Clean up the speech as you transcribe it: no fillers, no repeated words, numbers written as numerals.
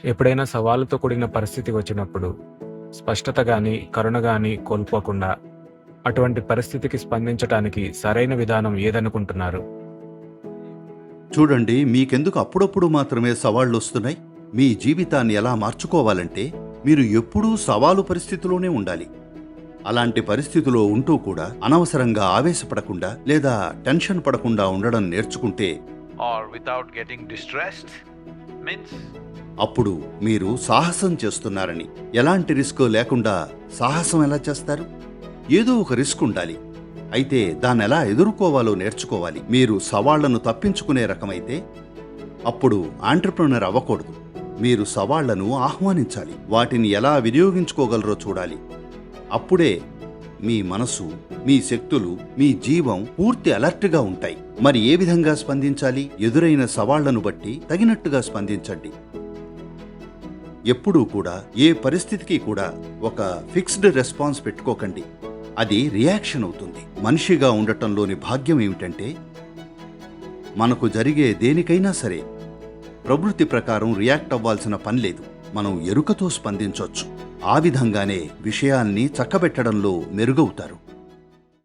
ఎప్పుడైనా సవాలుతో కూడిన పరిస్థితి వచ్చినప్పుడు స్పష్టత గాని, కరుణ గాని కోల్పోకుండా అటువంటి పరిస్థితికి స్పందించటానికి సరైన విధానం ఏదనుకుంటున్నారు? చూడండి, మీకెందుకు అప్పుడప్పుడు మాత్రమే సవాళ్లొస్తున్నాయి? మీ జీవితాన్ని ఎలా మార్చుకోవాలంటే మీరు ఎప్పుడూ సవాలు పరిస్థితిలోనే ఉండాలి. అలాంటి పరిస్థితిలో ఉంటూ కూడా అనవసరంగా ఆవేశపడకుండా లేదా టెన్షన్ పడకుండా ఉండడం నేర్చుకుంటే or without getting distressed means అప్పుడు మీరు సాహసం చేస్తున్నారని. ఎలాంటి రిస్క్ లేకుండా సాహసం ఎలా చేస్తారు? ఏదో ఒక రిస్క్ ఉండాలి. అయితే దాన్ని ఎలా ఎదుర్కోవాలో నేర్చుకోవాలి. మీరు సవాళ్లను తప్పించుకునే రకమైతే అప్పుడు ఆంట్రప్రెన్యూర్ అవ్వకూడదు. మీరు సవాళ్లను ఆహ్వానించాలి, వాటిని ఎలా వినియోగించుకోగలరో చూడాలి. అప్పుడే మీ మనసు, మీ శక్తులు, మీ జీవం పూర్తి అలర్ట్గా ఉంటాయి. మరి ఏ విధంగా స్పందించాలి? ఎదురైన సవాళ్లను బట్టి తగినట్టుగా స్పందించండి. ఎప్పుడూ కూడా ఏ పరిస్థితికి కూడా ఒక ఫిక్స్డ్ రెస్పాన్స్ పెట్టుకోకండి. అది రియాక్షన్ అవుతుంది. మనిషిగా ఉండటంలోని భాగ్యం ఏమిటంటే మనకు జరిగే దేనికైనా సరే ప్రవృత్తి ప్రకారం రియాక్ట్ అవ్వాల్సిన పని లేదు. మనం ఎరుకతో స్పందించొచ్చు. ఆ విధంగానే విషయాల్ని చక్కబెట్టడంలో మెరుగవుతారు.